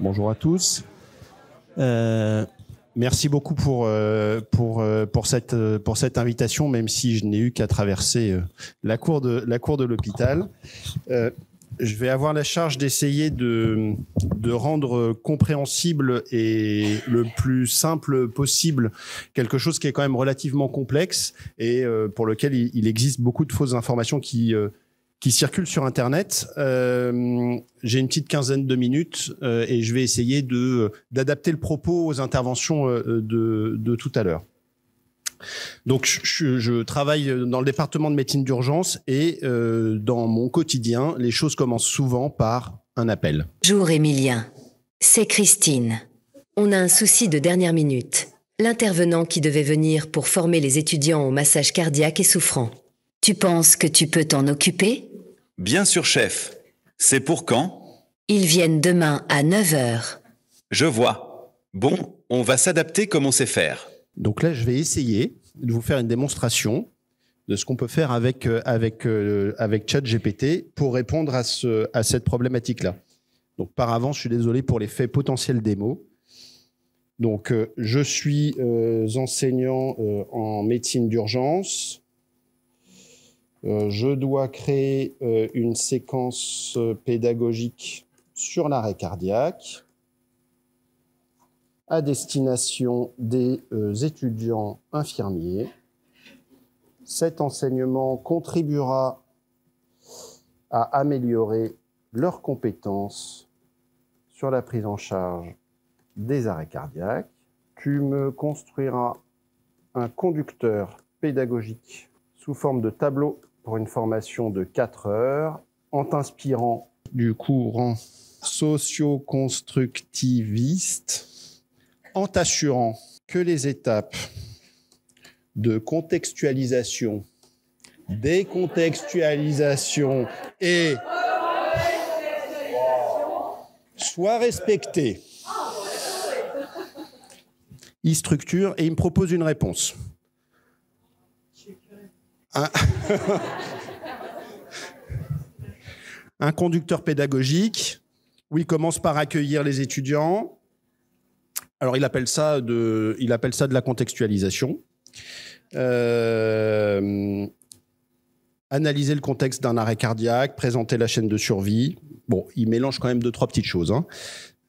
Bonjour à tous. Merci beaucoup pour cette invitation, même si je n'ai eu qu'à traverser la cour de l'hôpital. Je vais avoir la charge d'essayer de rendre compréhensible et le plus simple possible quelque chose qui est quand même relativement complexe et pour lequel il existe beaucoup de fausses informations qui circulent sur Internet. J'ai une petite quinzaine de minutes et je vais essayer d'adapter le propos aux interventions de tout à l'heure. Donc, je travaille dans le département de médecine d'urgence et dans mon quotidien, les choses commencent souvent par un appel. Bonjour Émilien, c'est Christine. On a un souci de dernière minute. L'intervenant qui devait venir pour former les étudiants au massage cardiaque est souffrant. Tu penses que tu peux t'en occuper ? Bien sûr, chef. C'est pour quand ? Ils viennent demain à 9h. Je vois. Bon, on va s'adapter comme on sait faire. Donc là, je vais essayer de vous faire une démonstration de ce qu'on peut faire avec ChatGPT pour répondre à cette problématique-là. Donc par avance, je suis désolé pour l'effet potentiel démo. Donc je suis enseignant en médecine d'urgence. Je dois créer une séquence pédagogique sur l'arrêt cardiaque à destination des étudiants infirmiers. Cet enseignement contribuera à améliorer leurs compétences sur la prise en charge des arrêts cardiaques. Tu me construiras un conducteur pédagogique sous forme de tableau pour une formation de 4 heures en t'inspirant du courant socio-constructiviste, en t'assurant que les étapes de contextualisation, décontextualisation et soient respectées. Il structure et il me propose une réponse. Un conducteur pédagogique, où il commence par accueillir les étudiants. Alors, il appelle ça de la contextualisation. Analyser le contexte d'un arrêt cardiaque, présenter la chaîne de survie. Bon, il mélange quand même 2-3 petites choses.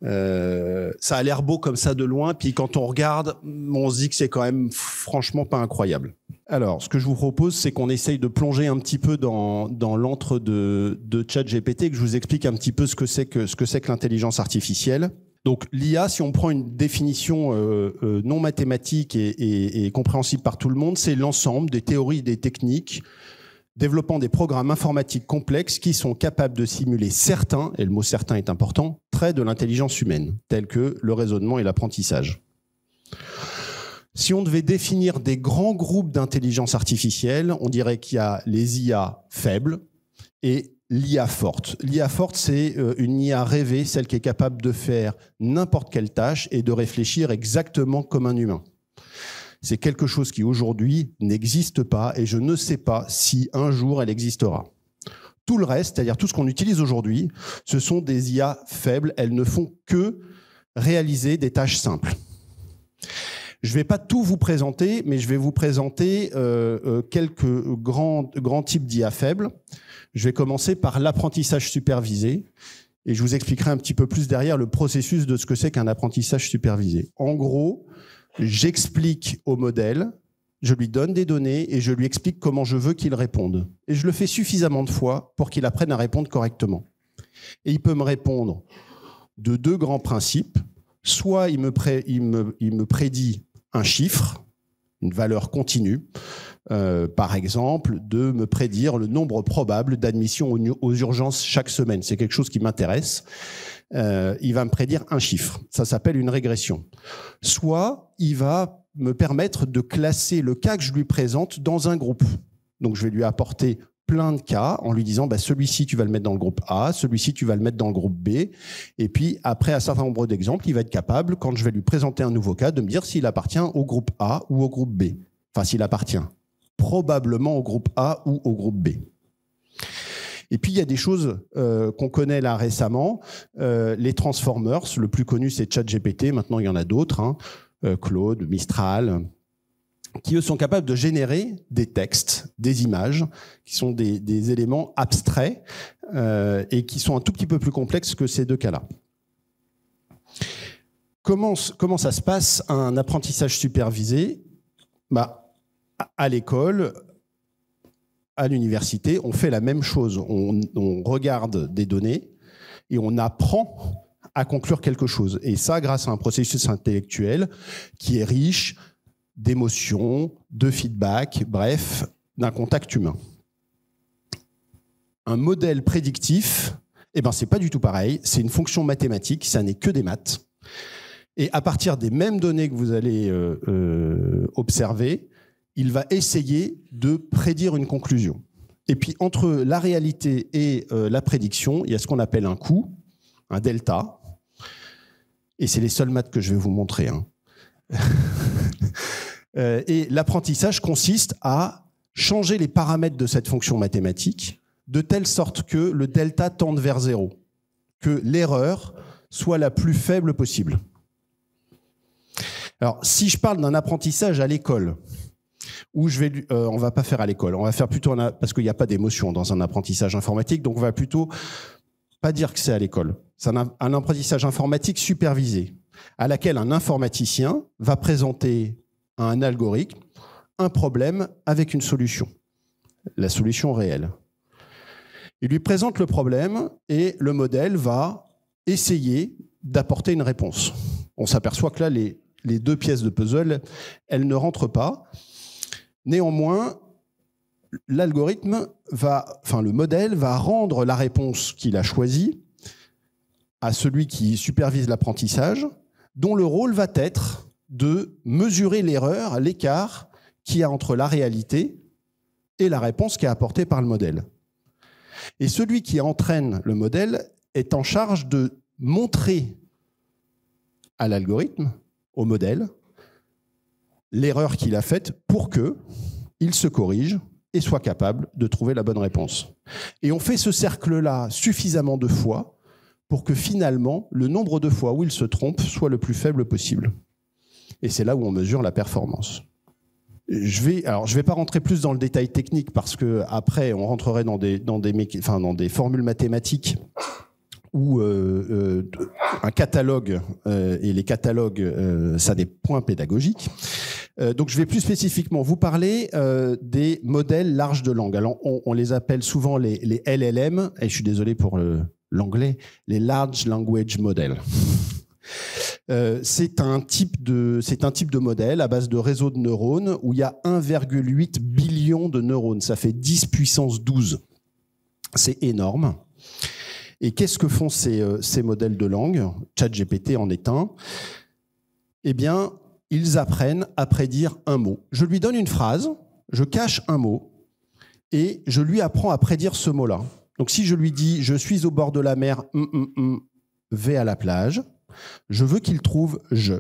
Ça a l'air beau comme ça de loin, puis quand on regarde, on se dit que c'est quand même franchement pas incroyable. Alors, ce que je vous propose, c'est qu'on essaye de plonger un petit peu dans l'antre de ChatGPT, que je vous explique un petit peu ce que c'est que l'intelligence artificielle. Donc l'IA, si on prend une définition non mathématique et compréhensible par tout le monde, c'est l'ensemble des théories et des techniques développant des programmes informatiques complexes qui sont capables de simuler certains, et le mot certain est important, traits de l'intelligence humaine, tels que le raisonnement et l'apprentissage. Si on devait définir des grands groupes d'intelligence artificielle, on dirait qu'il y a les IA faibles et l'IA forte. L'IA forte, c'est une IA rêvée, celle qui est capable de faire n'importe quelle tâche et de réfléchir exactement comme un humain. C'est quelque chose qui aujourd'hui n'existe pas et je ne sais pas si un jour elle existera. Tout le reste, c'est-à-dire tout ce qu'on utilise aujourd'hui, ce sont des IA faibles, elles ne font que réaliser des tâches simples. Je ne vais pas tout vous présenter, mais je vais vous présenter quelques grands types d'IA faibles. Je vais commencer par l'apprentissage supervisé et je vous expliquerai un petit peu plus derrière le processus de ce que c'est qu'un apprentissage supervisé. En gros, j'explique au modèle, je lui donne des données et je lui explique comment je veux qu'il réponde. Et je le fais suffisamment de fois pour qu'il apprenne à répondre correctement. Et il peut me répondre de 2 grands principes. Soit il me prédit un chiffre, une valeur continue, par exemple, de me prédire le nombre probable d'admissions aux urgences chaque semaine. C'est quelque chose qui m'intéresse. Il va me prédire un chiffre. Ça s'appelle une régression. Soit il va me permettre de classer le cas que je lui présente dans un groupe. Donc, je vais lui apporter plein de cas en lui disant celui-ci, tu vas le mettre dans le groupe A, celui-ci, tu vas le mettre dans le groupe B. Et puis, après un certain nombre d'exemples, il va être capable, quand je vais lui présenter un nouveau cas, de me dire s'il appartient au groupe A ou au groupe B. Enfin, s'il appartient probablement au groupe A ou au groupe B. Et puis, il y a des choses qu'on connaît là récemment. Les transformers, le plus connu, c'est ChatGPT. Maintenant, il y en a d'autres, hein. Claude, Mistral, qui, eux, sont capables de générer des textes, des images, qui sont des éléments abstraits et qui sont un tout petit peu plus complexes que ces deux cas-là. Comment ça se passe, un apprentissage supervisé? À l'école, à l'université, on fait la même chose. On regarde des données et on apprend à conclure quelque chose. Et ça, grâce à un processus intellectuel qui est riche d'émotions, de feedback, bref, d'un contact humain. Un modèle prédictif, c'est pas du tout pareil. C'est une fonction mathématique, ça n'est que des maths. Et à partir des mêmes données que vous allez observer, il va essayer de prédire une conclusion. Et puis, entre la réalité et la prédiction, il y a ce qu'on appelle un coût, un delta. Et c'est les seules maths que je vais vous montrer. Hein. Et l'apprentissage consiste à changer les paramètres de cette fonction mathématique de telle sorte que le delta tende vers 0, que l'erreur soit la plus faible possible. Alors, si je parle d'un apprentissage à l'école, où on va pas faire à l'école, on va faire plutôt parce qu'il n'y a pas d'émotion dans un apprentissage informatique, donc on va plutôt pas dire que c'est à l'école. C'est un apprentissage informatique supervisé, à laquelle un informaticien va présenter à un algorithme un problème avec une solution, la solution réelle. Il lui présente le problème et le modèle va essayer d'apporter une réponse. On s'aperçoit que là, les deux pièces de puzzle, elles ne rentrent pas. Néanmoins, le modèle va rendre la réponse qu'il a choisie à celui qui supervise l'apprentissage, dont le rôle va être de mesurer l'erreur, l'écart qu'il y a entre la réalité et la réponse qui est apportée par le modèle. Et celui qui entraîne le modèle est en charge de montrer à l'algorithme, au modèle, l'erreur qu'il a faite pour qu'il se corrige et soit capable de trouver la bonne réponse. Et on fait ce cercle-là suffisamment de fois pour que finalement, le nombre de fois où il se trompe soit le plus faible possible. Et c'est là où on mesure la performance. Je vais pas rentrer plus dans le détail technique parce que après on rentrerait dans des formules mathématiques ou un catalogue et les catalogues ça a des points pédagogiques. Donc je vais plus spécifiquement vous parler des modèles larges de langue. Alors on les appelle souvent les LLM et je suis désolé pour l'anglais, les Large Language Models. C'est un type de modèle à base de réseaux de neurones où il y a 1,8 billion de neurones. Ça fait 10 puissance 12. C'est énorme. Et qu'est-ce que font ces modèles de langue? ChatGPT en est un. Eh bien, ils apprennent à prédire un mot. Je lui donne une phrase, je cache un mot et je lui apprends à prédire ce mot-là. Donc si je lui dis « je suis au bord de la mer, vais à la plage », je veux qu'il trouve « je ».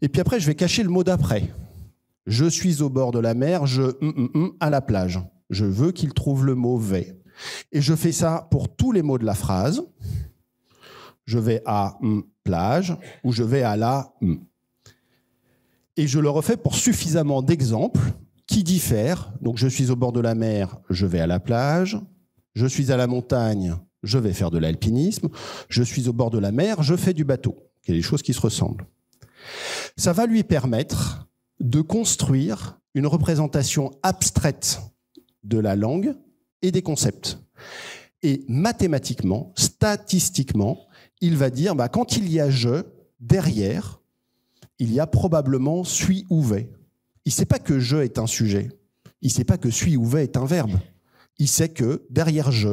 Et puis après, je vais cacher le mot d'après. « Je suis au bord de la mer, je à la plage ». Je veux qu'il trouve le mot « vais ». Et je fais ça pour tous les mots de la phrase. Je vais à plage ou je vais à la Et je le refais pour suffisamment d'exemples qui diffèrent. Donc je suis au bord de la mer, je vais à la plage. Je suis à la montagne, je vais faire de l'alpinisme. Je suis au bord de la mer, je fais du bateau. Il y a des choses qui se ressemblent. Ça va lui permettre de construire une représentation abstraite de la langue et des concepts. Et mathématiquement, statistiquement, il va dire, quand il y a « je », derrière, il y a probablement « suis » ou « vais ». Il ne sait pas que « je » est un sujet. Il ne sait pas que « suis » ou « vais » est un verbe. Il sait que derrière « je »,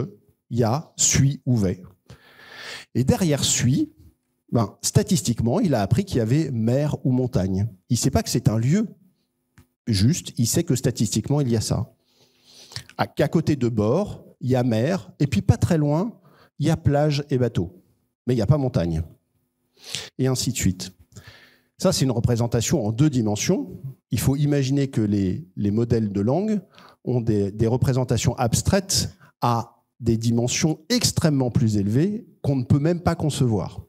il y a « suis » ou « vais ». Et derrière « suis », statistiquement, il a appris qu'il y avait mer ou montagne. Il ne sait pas que c'est un lieu. Juste, il sait que statistiquement, il y a ça. Qu'à côté de bord, il y a mer, et puis pas très loin, il y a plage et bateau. Mais il n'y a pas montagne. Et ainsi de suite. Ça, c'est une représentation en 2 dimensions. Il faut imaginer que les modèles de langue ont des représentations abstraites à des dimensions extrêmement plus élevées qu'on ne peut même pas concevoir.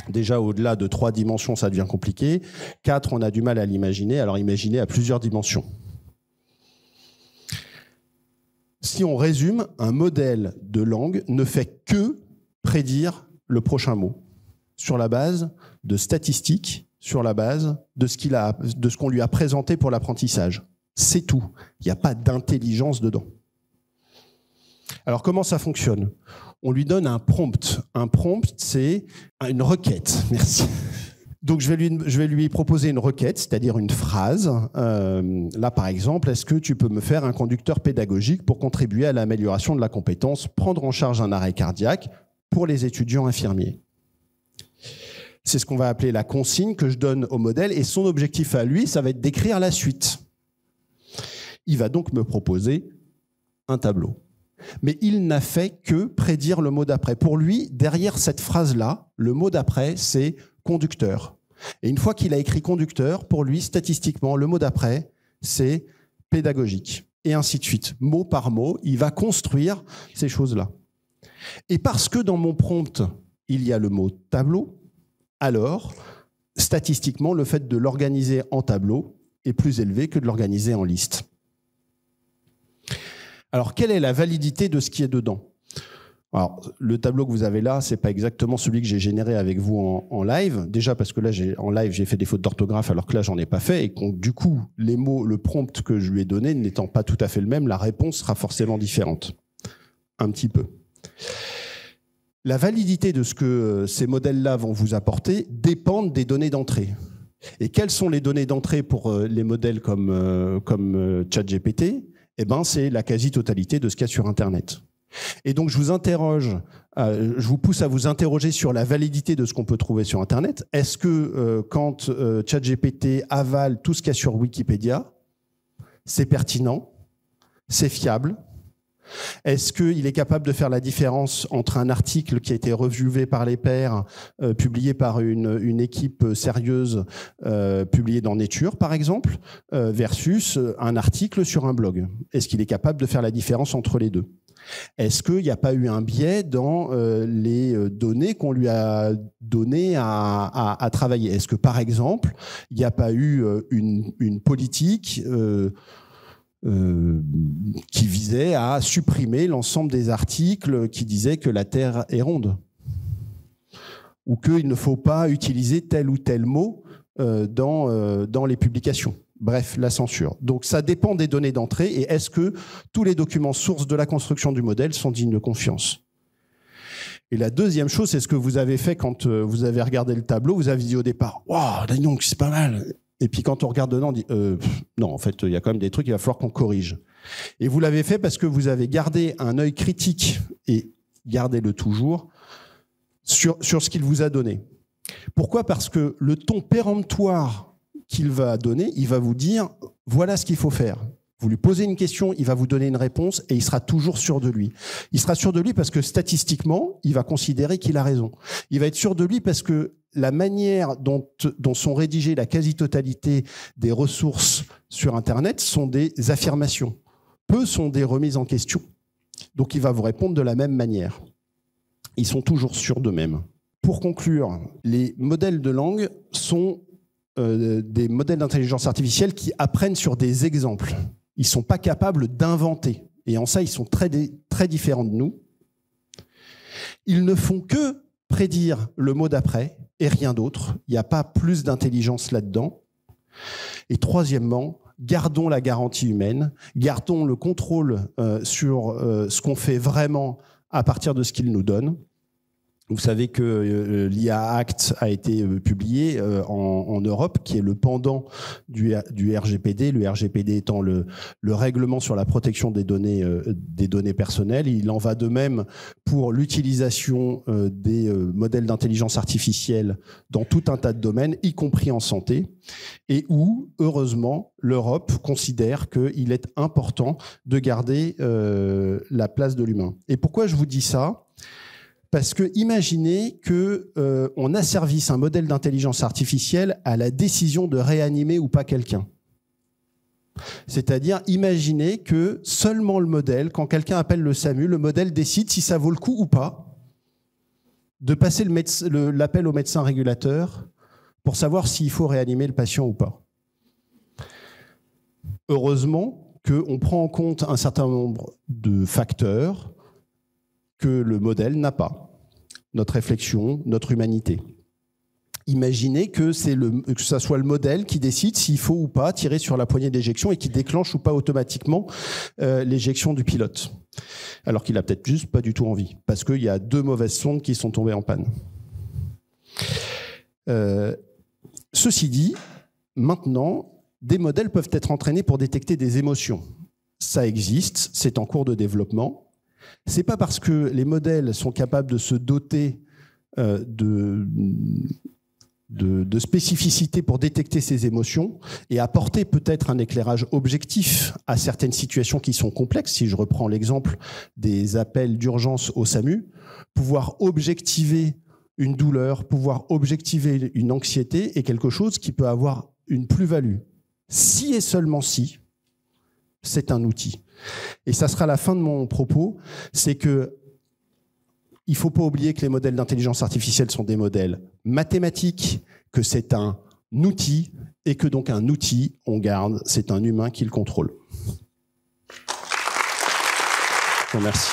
Déjà, au-delà de 3 dimensions, ça devient compliqué. 4, on a du mal à l'imaginer. Alors imaginez à plusieurs dimensions. Si on résume, un modèle de langue ne fait que prédire le prochain mot sur la base de statistiques, sur la base de ce qu'on lui a présenté pour l'apprentissage. C'est tout. Il n'y a pas d'intelligence dedans. Alors comment ça fonctionne ? On lui donne un prompt. Un prompt, c'est une requête. Merci. Donc je vais lui proposer une requête, c'est-à-dire une phrase. Là, par exemple, est-ce que tu peux me faire un conducteur pédagogique pour contribuer à l'amélioration de la compétence, prendre en charge un arrêt cardiaque pour les étudiants infirmiers ? C'est ce qu'on va appeler la consigne que je donne au modèle, et son objectif à lui, ça va être d'écrire la suite. Il va donc me proposer un tableau. Mais il n'a fait que prédire le mot d'après. Pour lui, derrière cette phrase-là, le mot d'après, c'est conducteur. Et une fois qu'il a écrit conducteur, pour lui, statistiquement, le mot d'après, c'est pédagogique. Et ainsi de suite. Mot par mot, il va construire ces choses-là. Et parce que dans mon prompt, il y a le mot tableau, alors, statistiquement, le fait de l'organiser en tableau est plus élevé que de l'organiser en liste. Alors, quelle est la validité de ce qui est dedans ? Alors, le tableau que vous avez là, c'est pas exactement celui que j'ai généré avec vous en live. Déjà parce que là, en live, j'ai fait des fautes d'orthographe, alors que là, j'en ai pas fait. Et donc, du coup, les mots, le prompt que je lui ai donné n'étant pas tout à fait le même, la réponse sera forcément différente. Un petit peu. La validité de ce que ces modèles-là vont vous apporter dépendent des données d'entrée. Et quelles sont les données d'entrée pour les modèles comme ChatGPT ? Eh ben, c'est la quasi-totalité de ce qu'il y a sur Internet. Et donc, je vous pousse à vous interroger sur la validité de ce qu'on peut trouver sur Internet. Est-ce que quand ChatGPT avale tout ce qu'il y a sur Wikipédia, c'est pertinent, c'est fiable ? Est-ce qu'il est capable de faire la différence entre un article qui a été reviewé par les pairs, publié par une équipe sérieuse, publié dans Nature, par exemple, versus un article sur un blog? Est-ce qu'il est capable de faire la différence entre les deux? Est-ce qu'il n'y a pas eu un biais dans les données qu'on lui a données à travailler? Est-ce que, par exemple, il n'y a pas eu une politique qui visait à supprimer l'ensemble des articles qui disaient que la Terre est ronde, ou qu'il ne faut pas utiliser tel ou tel mot dans les publications. Bref, la censure. Donc ça dépend des données d'entrée, et est-ce que tous les documents sources de la construction du modèle sont dignes de confiance? Et la deuxième chose, c'est ce que vous avez fait quand vous avez regardé le tableau. Vous avez dit au départ, waouh, donc c'est pas mal. Et puis quand on regarde dedans, on dit non, en fait, il y a quand même des trucs qu'il va falloir qu'on corrige. Et vous l'avez fait parce que vous avez gardé un œil critique, et gardez-le toujours, sur ce qu'il vous a donné. Pourquoi ? Parce que le ton péremptoire qu'il va donner, il va vous dire voilà ce qu'il faut faire. Vous lui posez une question, il va vous donner une réponse, et il sera toujours sûr de lui. Il sera sûr de lui parce que statistiquement, il va considérer qu'il a raison. Il va être sûr de lui parce que la manière dont sont rédigées la quasi-totalité des ressources sur Internet sont des affirmations. Peu sont des remises en question. Donc il va vous répondre de la même manière. Ils sont toujours sûrs d'eux-mêmes. Pour conclure, les modèles de langue sont des modèles d'intelligence artificielle qui apprennent sur des exemples. Ils ne sont pas capables d'inventer. Et en ça, ils sont très différents de nous. Ils ne font que prédire le mot d'après et rien d'autre. Il n'y a pas plus d'intelligence là-dedans. Et troisièmement, gardons la garantie humaine, gardons le contrôle sur ce qu'on fait vraiment à partir de ce qu'ils nous donnent. Vous savez que l'IA Act a été publié en Europe, qui est le pendant du RGPD, le RGPD étant le règlement sur la protection des données personnelles. Il en va de même pour l'utilisation des modèles d'intelligence artificielle dans tout un tas de domaines, y compris en santé, et où, heureusement, l'Europe considère qu'il est important de garder la place de l'humain. Et pourquoi je vous dis ça ? Parce que imaginez qu'on asservisse un modèle d'intelligence artificielle à la décision de réanimer ou pas quelqu'un. C'est-à-dire, imaginez que seulement le modèle, quand quelqu'un appelle le SAMU, le modèle décide si ça vaut le coup ou pas de passer l'appel au médecin régulateur pour savoir s'il faut réanimer le patient ou pas. Heureusement qu'on prend en compte un certain nombre de facteurs que le modèle n'a pas. Notre réflexion, notre humanité. Imaginez que ça soit le modèle qui décide s'il faut ou pas tirer sur la poignée d'éjection et qui déclenche ou pas automatiquement l'éjection du pilote. Alors qu'il a peut-être juste pas du tout envie, parce qu'il y a 2 mauvaises sondes qui sont tombées en panne. Ceci dit, maintenant, des modèles peuvent être entraînés pour détecter des émotions. Ça existe, c'est en cours de développement. C'est pas parce que les modèles sont capables de se doter de spécificité pour détecter ces émotions et apporter peut-être un éclairage objectif à certaines situations qui sont complexes. Si je reprends l'exemple des appels d'urgence au SAMU, pouvoir objectiver une douleur, pouvoir objectiver une anxiété est quelque chose qui peut avoir une plus-value. Si et seulement si, c'est un outil. Et ça sera la fin de mon propos, c'est que il ne faut pas oublier que les modèles d'intelligence artificielle sont des modèles mathématiques, que c'est un outil, et que donc un outil, on garde, c'est un humain qui le contrôle. Je vous remercie.